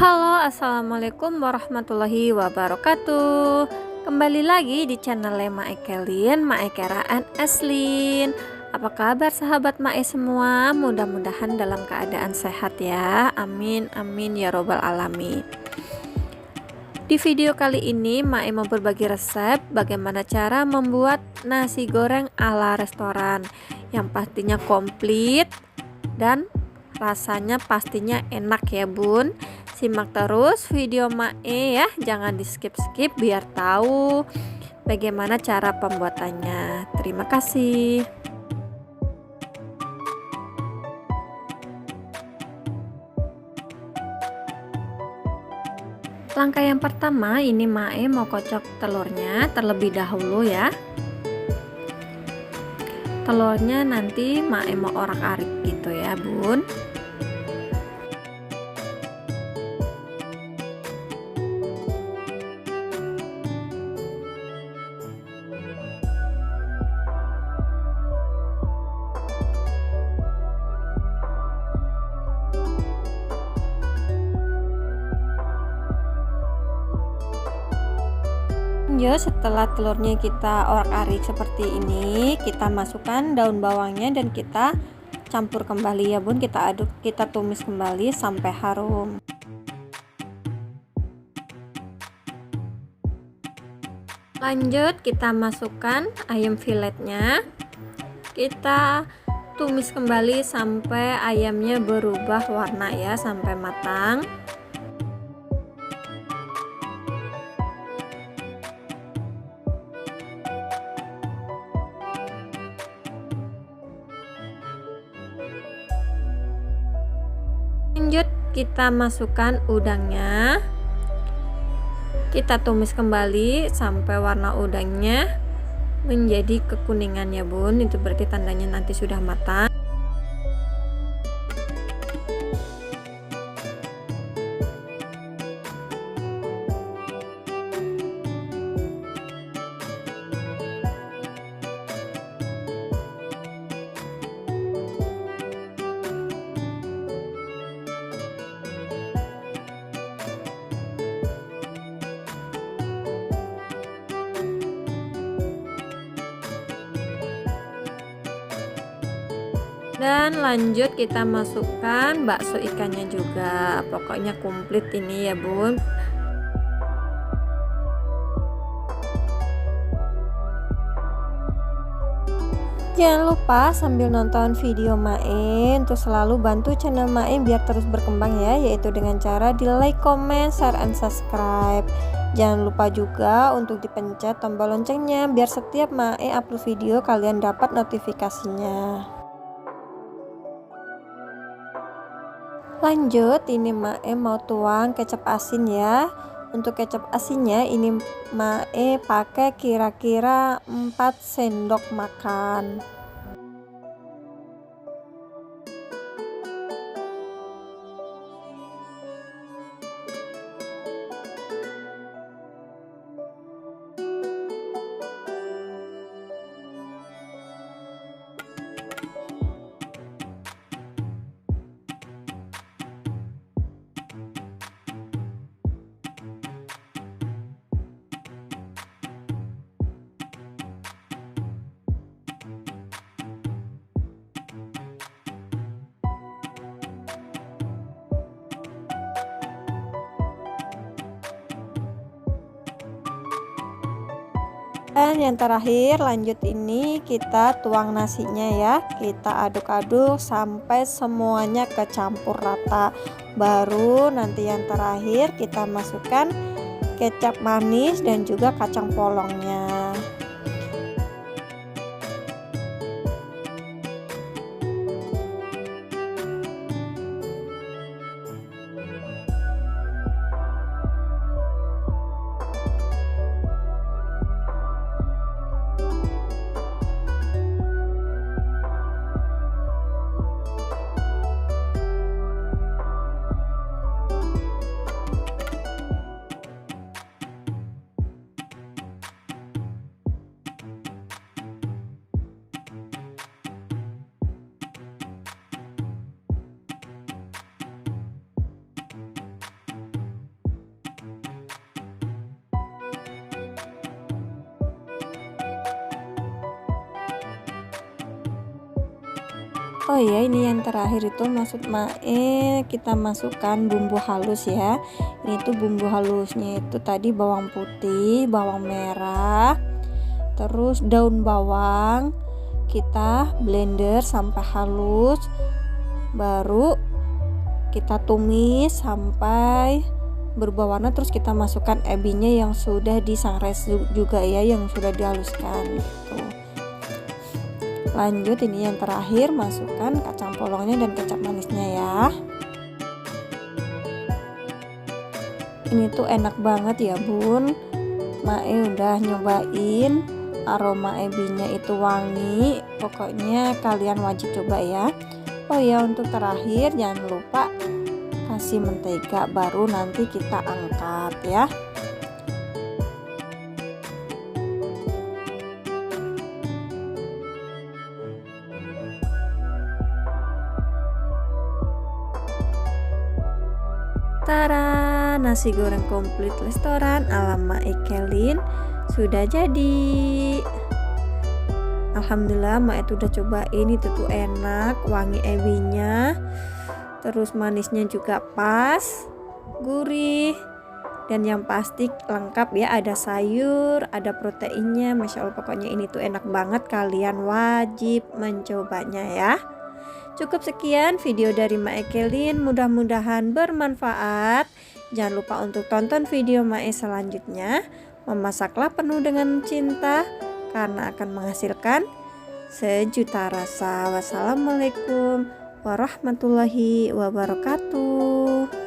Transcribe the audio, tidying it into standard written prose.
Halo, assalamualaikum warahmatullahi wabarakatuh. Kembali lagi di channel Mae Kelin, Mae Keraan Aslin. Apa kabar sahabat Mae semua? Mudah-mudahan dalam keadaan sehat ya. Amin, amin ya robbal alamin. Di video kali ini Mae mau berbagi resep bagaimana cara membuat nasi goreng ala restoran yang pastinya komplit dan rasanya pastinya enak ya bun. Simak terus video Mae ya, jangan di skip-skip biar tahu bagaimana cara pembuatannya. Terima kasih. Langkah yang pertama, ini Mae mau kocok telurnya terlebih dahulu ya. Telurnya nanti Mae mau orak-arik gitu ya bun. Lanjut, setelah telurnya kita orak-arik seperti ini, kita masukkan daun bawangnya dan kita campur kembali ya bun. Kita aduk, kita tumis kembali sampai harum. Lanjut, kita masukkan ayam filetnya, kita tumis kembali sampai ayamnya berubah warna ya, sampai matang. Lanjut, kita masukkan udangnya, kita tumis kembali sampai warna udangnya menjadi kekuningan ya bun. Itu berarti tandanya nanti sudah matang. Dan lanjut kita masukkan bakso ikannya juga. Pokoknya komplit ini ya bun. Jangan lupa sambil nonton video Mae untuk selalu bantu channel Mae biar terus berkembang ya, yaitu dengan cara di like, comment, share, and subscribe. Jangan lupa juga untuk dipencet tombol loncengnya biar setiap Mae upload video kalian dapat notifikasinya. Lanjut, ini Mae mau tuang kecap asin ya. Untuk kecap asinnya ini Mae pakai kira-kira 4 sendok makan. Dan yang terakhir, lanjut ini kita tuang nasinya ya, kita aduk-aduk sampai semuanya kecampur rata. Baru nanti yang terakhir kita masukkan kecap manis dan juga kacang polongnya. Oh ya, ini yang terakhir itu maksud Mae kita masukkan bumbu halus ya. Ini tuh bumbu halusnya itu tadi bawang putih, bawang merah, terus daun bawang. Kita blender sampai halus, baru kita tumis sampai berubah warna, terus kita masukkan ebinya yang sudah disangrai juga ya, yang sudah dihaluskan gitu. Lanjut, ini yang terakhir, masukkan kacang polongnya dan kecap manisnya ya. Ini tuh enak banget ya bun. Mae udah nyobain, aroma ebinya itu wangi, pokoknya kalian wajib coba ya. Oh ya, untuk terakhir jangan lupa kasih mentega, baru nanti kita angkat ya. Tara, nasi goreng komplit restoran ala Mae Kelin sudah jadi. Alhamdulillah Mae itu udah cobain, itu tuh enak, wangi ebinya, terus manisnya juga pas, gurih, dan yang pasti lengkap ya, ada sayur, ada proteinnya, Masya Allah. Pokoknya ini tuh enak banget, kalian wajib mencobanya ya. Cukup sekian video dari Mae Kelin, mudah-mudahan bermanfaat. Jangan lupa untuk tonton video Mae selanjutnya. Memasaklah penuh dengan cinta, karena akan menghasilkan sejuta rasa. Wassalamualaikum warahmatullahi wabarakatuh.